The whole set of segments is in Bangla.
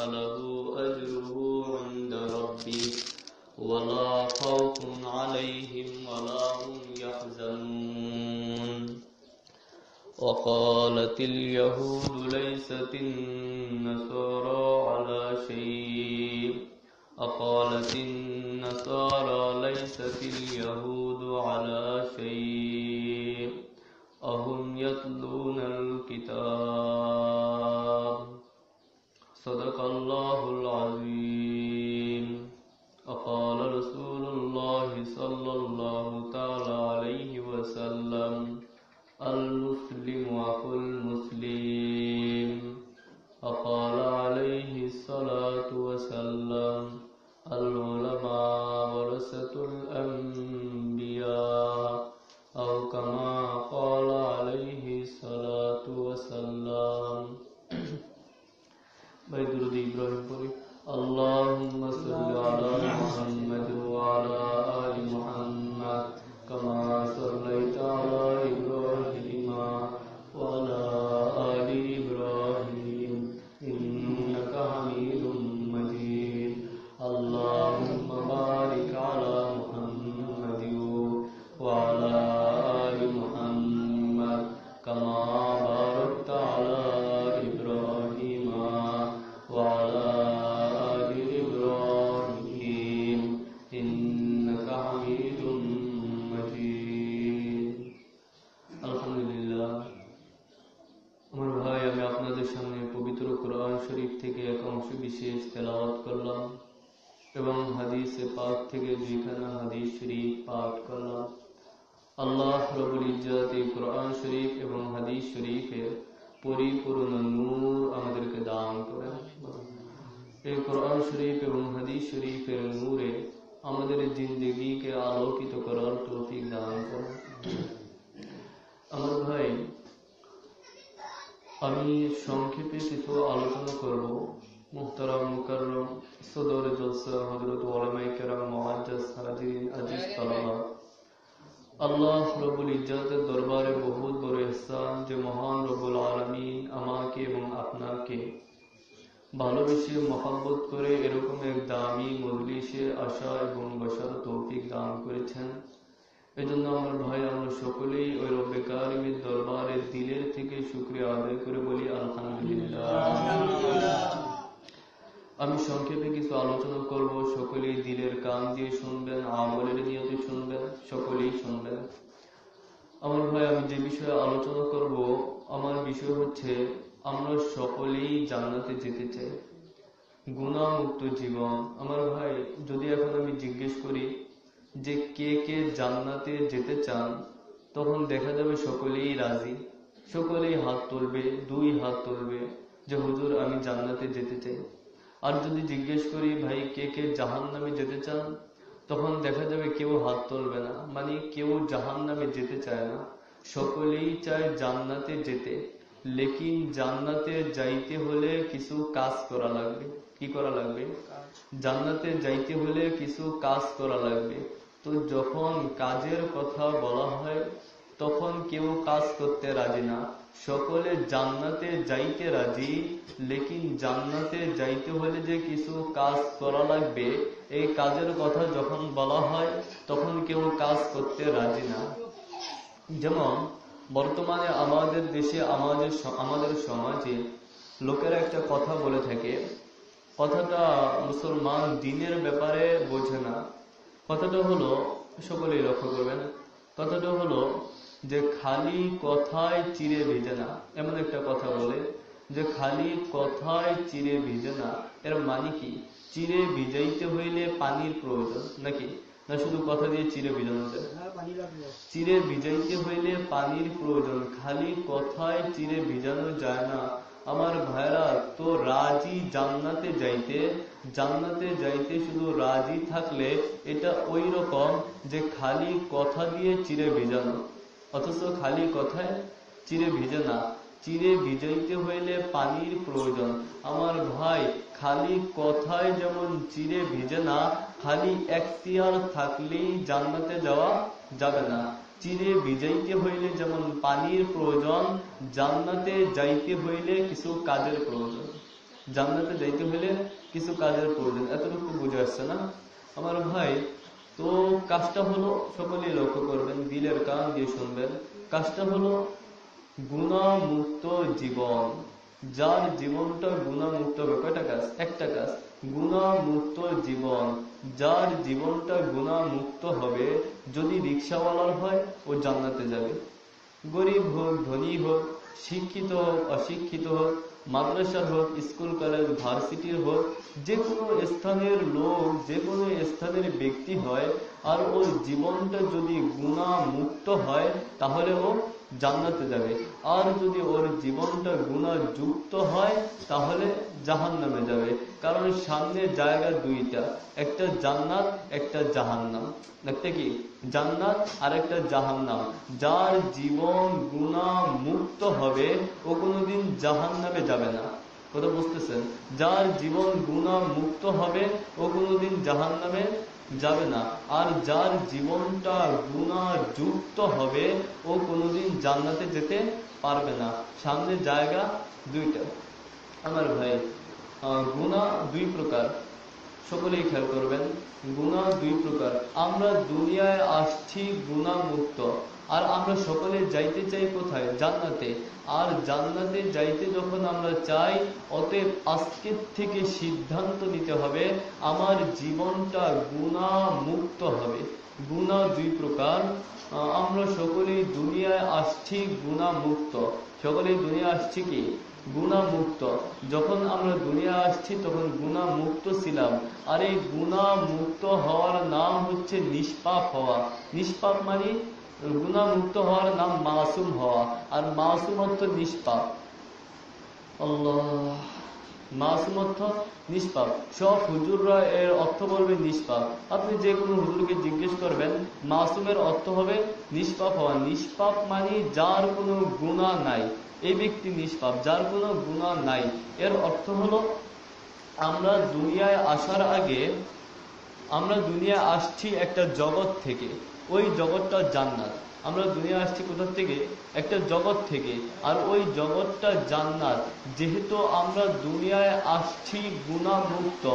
فله أجره عند ربه ولا خوف عليهم ولا هم يحزنون وقالت اليهود ليست النصارى على شيء وقالت النصارى ليست اليهود على شيء أهم يتلون الكتاب صدق الله العظيم وقال رسول الله صلى الله تعالى عليه وسلم المسلم أخو المسلم وقال عليه الصلاة والسلام العلماء ورثة الأنبياء أو كما قال عليه الصلاة والسلام بيدرود إبراهيم قولي اللهم صل على محمد وعلى آل محمد كما صليت على إبراهيم وعلى آل إبراهيم إنك حميد مجيد اللهم بارك على محمد وعلى آل محمد كما باركت على إبراهيم وعلى آل إبراهيم إنك حميد مجيد আলহামদুলিল্লাহ আমার ভাই আমি আপনাদের সামনে পবিত্র কোরআন শরীফ থেকে এক অংশ বিশেষ তেলাওয়াত করলাম এবং হাদিসে পাক থেকে দুইখানা হাদিস শরীফ পাঠ করলাম। আল্লাহ রব্বুল ইজ্জত এই কোরআন শরীফ এবং হাদিস শরীফের পরিপূর্ণ নূর আমাদেরকে দান করেন। এই কোরআন শরীফ এবং হাদিস শরীফের নূরে আমাদের জিন্দেগিকে আলোকিত করার তৌফিক দান করেন। আমার ভাই আমি সংক্ষেপে কিছু আলোচনা করব। মুহতারাম মুকাররম সদর জলসা হযরত উলামায়ে কেরাম মুআজ্জাজ হাজিরিন আজিজ তালাবা, আল্লাহ রব্বুল ইজ্জতের দরবারে বহুত বড় ইহসান যে মহান রব্বুল আলামিন আমাকে এবং আপনাকে ভালোবেসে মহব্বত করে এরকম এক দামি মজলিসে আসা এবং বসার তৌফিক দান করেছেন। এজন্য আমার ভাই আমরা সকলেই ওই রব্বে কারিমের দরবারে দিলের থেকে শুকরিয়া আদায় করে বলি আলহামদুলিল্লাহ। আমি সংক্ষেপে কিছু আলোচনা করব, সকলেই দিলের কান দিয়ে শুনবেন, আমলের নিয়তে শুনবেন, সকলেই শুনবেন। আমার ভাই আমি যে বিষয়ে আলোচনা করব আমার বিষয় হচ্ছে আমরা সকলেই জান্নাতে যেতে চাই, গুনাহমুক্ত জীবন। আমার ভাই যদি এখন আমি জিজ্ঞেস করি যে কে কে জান্নাতে যেতে চান, তখন দেখা যাবে সকলেই রাজি, সকলেই হাত তুলবে, দুই হাত তুলবে যে হুজুর আমি জান্নাতে যেতে চাই। আর যদি জিজ্ঞেস করি ভাই কে কে জাহান্নামে যেতে চান, তখন দেখা যাবে কেউ হাত তুলবে না, মানে কেউ জাহান্নামে যেতে চায় না, সকলেই চায় জান্নাতে যেতে। লেকিন জান্নাতে যাইতে হলে কিছু কাজ করা লাগবে। কি করা লাগবে? জান্নাতে যাইতে হলে কিছু কাজ করা লাগবে। তো যখন কাজের কথা বলা হয় তখন কেউ কাজ করতে রাজি না, সকলে জান্নাতে যাইতে রাজি, লেকিন জান্নাতে যাইতে হলে যে কিছু কাজ করা লাগবে এই কাজের কথা যখন বলা হয় তখন কেউ কাজ করতে রাজি না। যেমন বর্তমানে আমাদের দেশে আমাদের সমাজে লোকেরা একটা কথা বলে থাকে, কথাটা মুসলমান দ্বীনের ব্যাপারে বোঝে না। কথাটা হলো, সকলেই লক্ষ্য করবেন, কথাটা হলো যে খালি কথায় চিড়ে ভিজে না। এমন একটা কথা বলে যে খালি কথায় চিড়ে ভিজে না, এর মানে কি? চিড়ে ভিজাইতে হইলে পানির প্রয়োজন নাকি? না শুধু কথা দিয়ে চিড়ে ভিজানো যায়? চিড়ে ভিজাইতে হইলে পানির প্রয়োজন, খালি কথায় চিড়ে ভিজানো যায় না। আমার ভাইরা তো রাজি জান্নাতে যাইতে শুধু রাজি থাকলে এটা ওই রকম যে খালি কথা দিয়ে চিড়ে ভিজানো, অথচ খালি কথায় চিড়ে ভিজে না। চিড়ে ভিজাইতে হইলে পানির প্রয়োজন। আমার ভাই খালি কথায় যেমন চিড়ে ভিজে না, খালি এখতিয়ার থাকলেই জান্নাতে যাওয়া যাবে না। চিড়ে ভিজাইতে হইলে যেমন পানির প্রয়োজন, জান্নাতে যাইতে হইলে কিছু কাজের প্রয়োজন। জান্নাতে যাইতে হলে কিছু কাজের প্রয়োজন। এতটুকু বুঝে আসছে না আমার ভাই? তো কাজটা হলো, সকলেই লক্ষ্য করবেন, দিলের কান দিয়ে শুনবেন। কাজটা হলো গুনাহমুক্ত জীবন। যার জীবনটা গুনাহমুক্ত হবে, কয়টা কাজ? একটা কাজ, গুনাহমুক্ত জীবন। যার জীবনটা গুনাহমুক্ত হবে, যদি রিকশাওয়ালার হয় ও জান্নাতে যাবে। গরিব হোক, ধনী হোক, শিক্ষিত হোক, অশিক্ষিত হোক, মাদ্রাসার হোক, স্কুল কলেজ ভার্সিটির হোক, যে কোনো স্থানের লোক, যে কোনো স্থানের ব্যক্তি হয়, আর ওর জীবনটা যদি গুনাহমুক্ত হয় তাহলে ও জান্নাতে যাবে। আর যদি ওর জীবনটা গুনাহযুক্ত হয় তাহলে জাহান্নামে যাবে। কারণ সামনে জায়গা দুইটা, একটা জান্নাত, একটা জাহান্নাম। একটা কি? জান্নাত আর একটা জাহান্নাম। যার জীবন গুনাহমুক্ত হবে ও কোনোদিন জাহান্নামে যাবে না। কথা বুঝতেছেন? যার জীবন গুনাহমুক্ত হবে ও কোনোদিন জাহান্নামে যাবে না। আর যার জীবনটা গুনাহযুক্ত হবে ও কোনোদিন জান্নাতে যেতে পারবে না। সামনে জায়গা দুইটা আমার ভাই। গুনাহ দুই প্রকার, সকলেই খেয়াল করবেন। গুনাহ দুই প্রকার। আমরা দুনিয়ায় আসছি গুনাহমুক্ত, আর আমরা সকলে যাইতে চাই কোথায়? জান্নাতে। আর জান্নাতে যাইতে যখন আমরা চাই, অতএব আজকের থেকে সিদ্ধান্ত নিতে হবে আমার জীবনটা গুনাহমুক্ত হবে। গুনাহ দুই প্রকার। আমরা সকলেই দুনিয়ায় আসছি গুনাহমুক্ত। সকলেই দুনিয়া আসছি কি? গুনাহমুক্ত। যখন আমরা দুনিয়া আসছি তখন গুনাহমুক্ত ছিলাম। আর এই গুনাহমুক্ত হওয়ার নাম হচ্ছে নিষ্পাপ হওয়া। নিষ্পাপ মানে গুনাহমুক্ত হওয়ার নাম মাসুম হওয়া। আর মাসুম অর্থ নিষ্পাপ। আল্লাহ, মাসুম অর্থ নিষ্পাপ। সব হুজুররা এর অর্থ বলবে নিষ্পাপ। আপনি যে কোনো হুজুরকে জিজ্ঞেস করবেন, মাসুমের অর্থ হবে নিষ্পাপ হওয়া। নিষ্পাপ মানে যার কোনো গুনাহ নাই, এই ব্যক্তি নিষ্পাপ, যার কোনো গুনাহ নাই। এর অর্থ হলো আমরা দুনিয়ায় আসার আগে, আমরা দুনিয়ায় আসছি একটা জগৎ থেকে, ওই জগৎটা জান্নাত। আমরা দুনিয়া আসছি কোথা থেকে? একটা জগৎ থেকে, আর ওই জগৎটা জান্নাত। যেহেতু আমরা দুনিয়ায় আসছি গুনাহমুক্ত,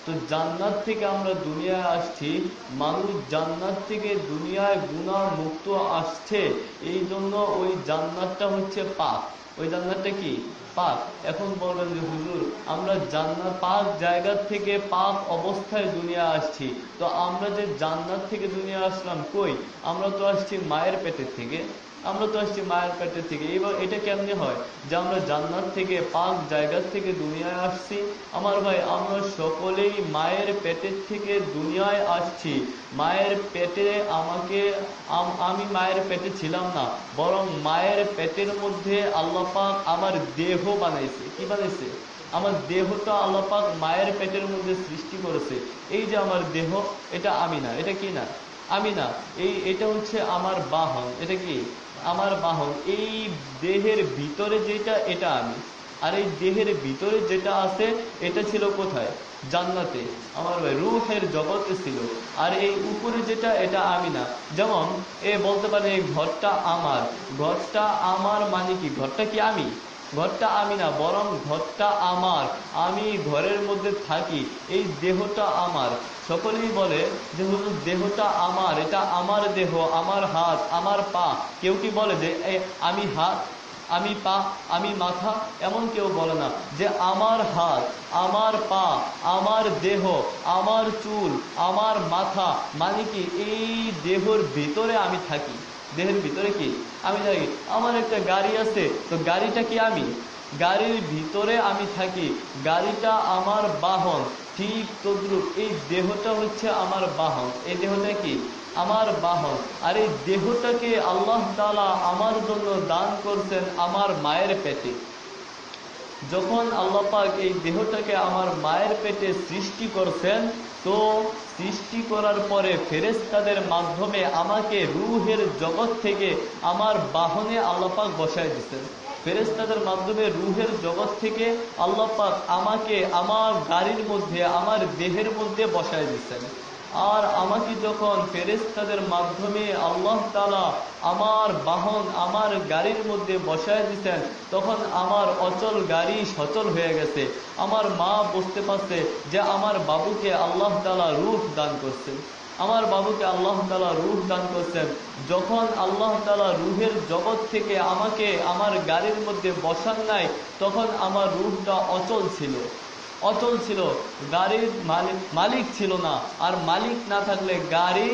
তো জান্নাত থেকে আমরা দুনিয়ায় আসছি, মানুষ জান্নাত থেকে দুনিয়ায় গুনাহমুক্ত আসছে, এই জন্য ওই জান্নাতটা হচ্ছে পাক। ওই জান্নাতটা কি? পাক। এখন বলবেন যে হুজুর, আমরা জান্নাত পাক জায়গা থেকে পাক অবস্থায় দুনিয়া আসছি, তো আমরা যে জান্নাত থেকে দুনিয়া আসলাম কই? আমরা তো আসছি মায়ের পেটের থেকে। আমরা তো আসছি মায়ের পেটের থেকে। এবার এটা কেমনে হয় যে আমরা জান্নাত থেকে পাক জায়গা থেকে দুনিয়ায় আসছি? আমার ভাই, আমরা সকলেই মায়ের পেটের থেকে দুনিয়ায় আসছি। মায়ের পেটে আমি মায়ের পেটে ছিলাম না, বরং মায়ের পেটের মধ্যে আল্লাহ পাক আমার দেহ বানাইছে। কি বানাইছে? আমার দেহটা আল্লাহ পাক মায়ের পেটের মধ্যে সৃষ্টি করেছে। এই যে আমার দেহ, এটা আমি না। এটা কি না? আমি না। এটা হচ্ছে আমার বাহন। এটা কি? আমার বাহন। এই দেহের ভিতরে যেটা, এটা আমি। আর এই দেহের ভিতরে যেটা আছে, এটা ছিল কোথায়? জান্নাতে। আমার ভাই, রূহের জগতে ছিল। আর এই উপরে যেটা, এটা আমি না। যেমন বলতে পারে এই ঘরটা আমার। ঘরটা আমার মানে কি? ঘরটা কি আমি? ঘরটা আমি না, বরং ঘরটা আমার। আমি ঘরের মধ্যে থাকি। এই দেহটা আমার। সকলেই বলে যে হুজুর, দেহটা আমার, এটা আমার দেহ, আমার হাত, আমার পা। কেউ কি বলে যে আমি হাত, আমি পা, আমি মাথা? এমন কেউ বলে না। যে আমার হাত, আমার পা, আমার দেহ, আমার চুল, আমার মাথা, মানে কি এই দেহের ভিতরে আমি থাকি। দেহের ভিতরে কি আমি থাকি? আমার একটা গাড়ি আছে, তো গাড়িটা কি আমি? গাড়ির ভিতরে আমি থাকি। গাড়িটা আমার বাহন। ঠিক তদ্রুপ এই দেহটা হচ্ছে আমার বাহন। এই দেহটা কি? আমার বাহন। আর এই দেহটাকে আল্লাহ তাআলা আমার জন্য দান করছেন আমার মায়ের পেটে। যখন আল্লাহ পাক এই দেহটাকে আমার মায়ের পেটে সৃষ্টি করছেন, তো সৃষ্টি করার পরে ফেরেশতাদের মাধ্যমে আমাকে রূহের জগৎ থেকে আমার বাহনে আল্লাহ পাক বসায় দিচ্ছেন। ফেরেশতাদের মাধ্যমে রূহের জগৎ থেকে আল্লাহ পাক আমাকে আমার গাড়ির মধ্যে, আমার দেহের মধ্যে বসায় দিচ্ছেন। আর আমাকে যখন ফেরেশতাদের মাধ্যমে আল্লাহ তাআলা আমার বাহন, আমার গাড়ির মধ্যে বসায় দিতেন, তখন আমার অচল গাড়ি সচল হয়ে গেছে। আমার মা বুঝতে পারছে যে আমার বাবুকে আল্লাহ তাআলা রূহ দান করছেন, আমার বাবুকে আল্লাহ তাআলা রূহ দান করছেন। যখন আল্লাহ তাআলা রূহের জগৎ থেকে আমাকে আমার গাড়ির মধ্যে বসান নাই, তখন আমার রূহটা অচল ছিল, অচল ছিল, গাড়ির মালিক ছিল না। আর মালিক না থাকলে গাড়ি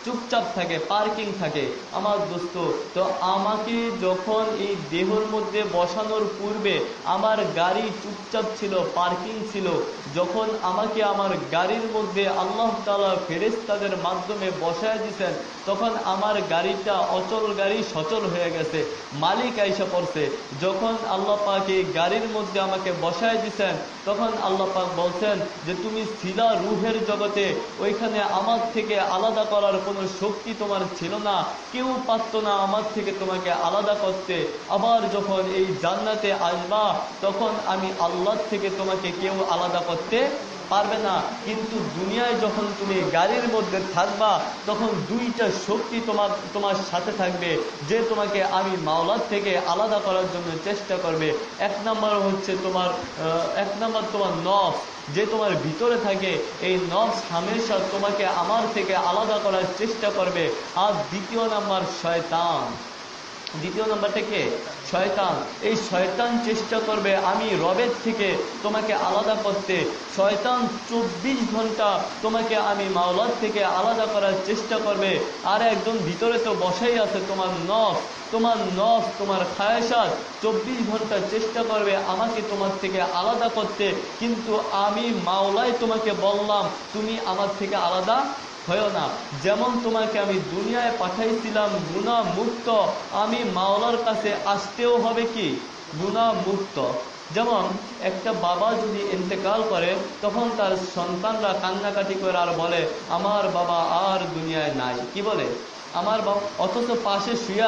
চুপচাপ থাকে, পার্কিং থাকে। আমার দোস্ত, তো আমাকে যখন এই দেহের মধ্যে বসানোর পূর্বে আমার গাড়ি চুপচাপ ছিল, পার্কিং ছিল। যখন আমাকে আমার গাড়ির মধ্যে আল্লাহ তাআলা ফেরেশতাদের মাধ্যমে বসায় দিয়েছেন, তখন আমার গাড়িটা অচল গাড়ি সচল হয়ে গেছে, মালিক আইসা পড়ছে। যখন আল্লাহ পাক এই গাড়ির মধ্যে আমাকে বসায় দিয়েছেন, তখন আল্লাহ পাক বলছেন যে তুমি ছিলা রূহের জগতে, ওইখানে আমার থেকে আলাদা করার কোনো শক্তি তোমার ছিল না, কেউ পারত না আমার থেকে তোমাকে আলাদা করতে। আবার যখন এই জান্নাতে আসবা, তখন আমি আল্লাহ থেকে তোমাকে কেউ আলাদা করতে পারবে না। কিন্তু দুনিয়ায় যখন তুমি গাড়ির মধ্যে থাকবা, তখন দুইটা শক্তি তোমার সাথে থাকবে, যে তোমাকে আমি মাওলার থেকে আলাদা করার জন্য চেষ্টা করবে। এক নাম্বার হচ্ছে তোমার নফস, যে তোমার ভিতরে থাকে। এই নফস হামেশা তোমাকে আমার থেকে আলাদা করার চেষ্টা করবে। আর দ্বিতীয় নাম্বার শয়তান। দ্বিতীয় নাম্বারটা কে? শয়তান। এই শয়তান চেষ্টা করবে আমি রবের থেকে তোমাকে আলাদা করতে। শয়তান 24 ঘন্টা তোমাকে আমি মাওলার থেকে আলাদা করার চেষ্টা করবে। আর একজন ভিতরে তো বসাই আছে, তোমার নফস, তোমার খায়সাত 24 ঘন্টা চেষ্টা করবে আমাকে তোমার থেকে আলাদা করতে। কিন্তু আমি মাওলাই তোমাকে বললাম তুমি আমার থেকে আলাদা হয় না। যেমন তোমাকে আমি দুনিয়ায় পাঠাইছিলাম গুনাহ মুক্ত, আমি মাওলার কাছে আসতেও হবে কি গুনাহ মুক্ত। যেমন একটা বাবা যদি ইন্তেকাল করে, তখন তার সন্তানরা কান্নাকাটি করে আর বলে আমার বাবা আর দুনিয়ায় নাই। কি বলে? আমার বাবা, অথচ পাশে শুয়ে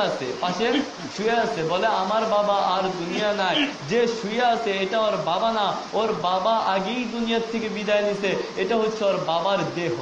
আছে, বলে আমার বাবা আর দুনিয়া নাই। যে শুয়ে আছে এটা ওর বাবা না, ওর বাবা আগেই দুনিয়ার থেকে বিদায় নিছে। এটা হচ্ছে ওর বাবার দেহ,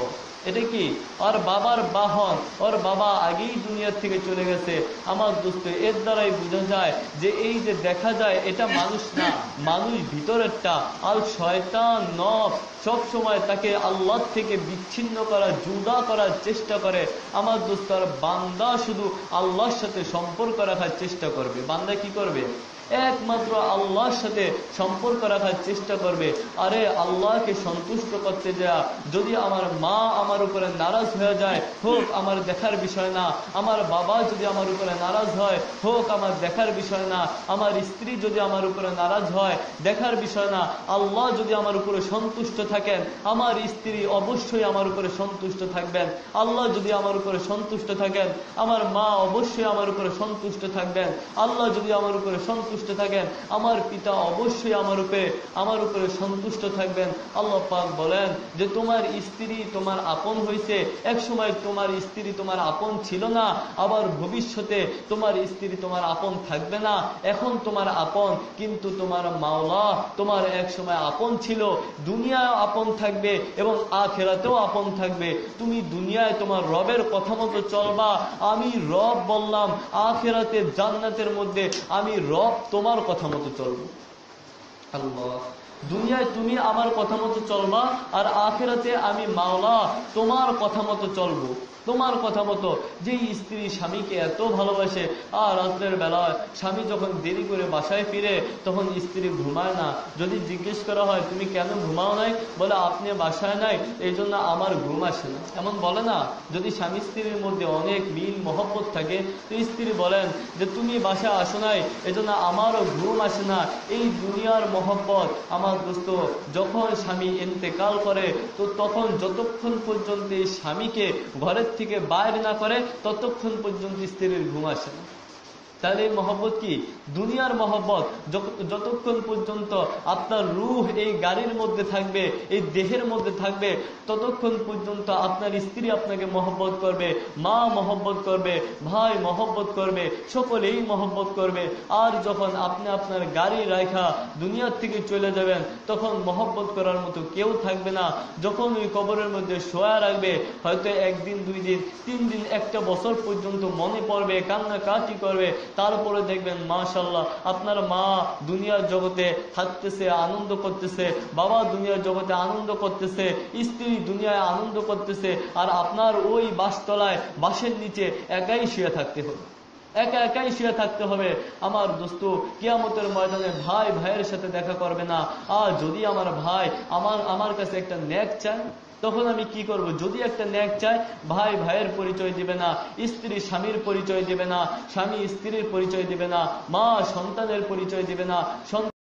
এটা কি ওর বাবার বাহন, ওর বাবা আগেই দুনিয়ার থেকে চলে গেছে। আমার দোস্ত, এর দ্বারাই বোঝা যায় যে এই যে দেখা যায় এটা মানুষ না, মানুষ ভিতরেরটা। আর শয়তান নফস সব সময় তাকে আল্লাহ থেকে বিচ্ছিন্ন করা, জুদা করার চেষ্টা করে। আমার দোস্ত, আর বান্দা শুধু আল্লাহর সাথে সম্পর্ক রাখার চেষ্টা করবে। বান্দা কি করবে? একমাত্র আল্লাহর সাথে সম্পর্ক রাখার চেষ্টা করবে। আরে আল্লাহকে সন্তুষ্ট করতে যাওয়া, যদি আমার মা আমার উপরে নারাজ হয়ে যায়, হোক আমার দেখার বিষয় না। আমার বাবা যদি আমার উপরে নারাজ হয়, হোক আমার দেখার বিষয় না। আমার স্ত্রী যদি আমার উপরে নারাজ হয়, দেখার বিষয় না। আল্লাহ যদি আমার উপরে সন্তুষ্ট থাকেন, আমার স্ত্রী অবশ্যই আমার উপরে সন্তুষ্ট থাকবেন। আল্লাহ যদি আমার উপরে সন্তুষ্ট থাকেন, আমার মা অবশ্যই আমার উপরে সন্তুষ্ট থাকবেন। আল্লাহ যদি আমার উপরে সন্তুষ্ট থাকেন, আমার পিতা অবশ্যই আমার উপরে সন্তুষ্ট থাকবেন। আল্লাহ পাক বলেন যে তোমার স্ত্রী তোমার আপন হয়েছে, এক সময় তোমার স্ত্রী তোমার আপন ছিল না, আবার ভবিষ্যতে তোমার স্ত্রী তোমার আপন থাকবে না। এখন তোমার আপন, কিন্তু তোমার মাওলা তোমার এক সময় আপন ছিল, দুনিয়ায় আপন থাকবে এবং আখিরাতেও আপন থাকবে। তুমি দুনিয়ায় তোমার রবের কথা মতো চলবা, আমি রব বললাম। আখিরাতে জান্নাতের মধ্যে আমি রব তোমার কথা মতো চলবো। আল্লাহ, দুনিয়ায় তুমি আমার কথা মতো চলবা, আর আখিরাতে আমি মাওলা তোমার কথা মতো চলবো। তোমার কথা মতো। যে স্ত্রী স্বামীকে এত ভালোবাসে, আর রাত্রের বেলায় স্বামী যখন দেরি করে বাসায় ফিরে, তখন স্ত্রী ঘুমায় না। যদি জিজ্ঞেস করা হয় তুমি কেন ঘুমাও নাই, বলে আপনি বাসায় নাই, এই জন্য আমার ঘুম আসে না। এমন বলে না? যদি স্বামী স্ত্রীর মধ্যে অনেক মিল মহব্বত থাকে, তো স্ত্রী বলেন যে তুমি বাসায় আসো নাই, এজন্য আমারও ঘুম আসে না। এই দুনিয়ার মহব্বত। আমার দোস্ত, যখন স্বামী ইন্তেকাল করে, তো তখন যতক্ষণ পর্যন্ত এই স্বামীকে ঘরের থেকে বাইরে না করে, ততক্ষণ পর্যন্ত স্ত্রীর ঘুম আসে না। তাহলে এই মহব্বত কি? দুনিয়ার মহব্বত। যতক্ষণ পর্যন্ত আপনার রূহ এই গাড়ির মধ্যে থাকবে, এই দেহের মধ্যে থাকবে, ততক্ষণ পর্যন্ত আপনার স্ত্রী আপনাকে মহব্বত করবে, মা মহব্বত করবে, ভাই মহব্বত করবে, সকলেই মহব্বত করবে। আর যখন আপনি আপনার গাড়ি রাখা দুনিয়ার থেকে চলে যাবেন, তখন মহব্বত করার মতো কেউ থাকবে না। যখন ওই কবরের মধ্যে শোয়া রাখবে, হয়তো একদিন, 2 দিন, 3 দিন, 1 বছর পর্যন্ত মনে পড়বে, কান্নাকাটি করবে। তারপরে দেখবেন মাশাআল্লাহ আপনার মা দুনিয়ার জগতে থাকতেছে, আনন্দ করতেছে, বাবা দুনিয়ার জগতে আনন্দ করতেছে, স্ত্রী দুনিয়ায় আনন্দ করতেছে, আর আপনার ওই বাসতলায়, বাসের নিচে একাই শুয়ে থাকতে হবে, একাই শুয়ে থাকতে হবে। আমার দোস্ত, কিয়ামতের ময়দানে ভাই ভাইয়ের সাথে দেখা করবে না। আর যদি আমার ভাই আমার কাছে একটা নেক চায়, তখন আমি কি করব? যদি একটা নেক চায়, ভাই ভাইয়ের পরিচয় দিবে না, স্ত্রী স্বামীর পরিচয় দিবে না, স্বামী স্ত্রীর পরিচয় দিবে না, মা সন্তানের পরিচয় দিবে না,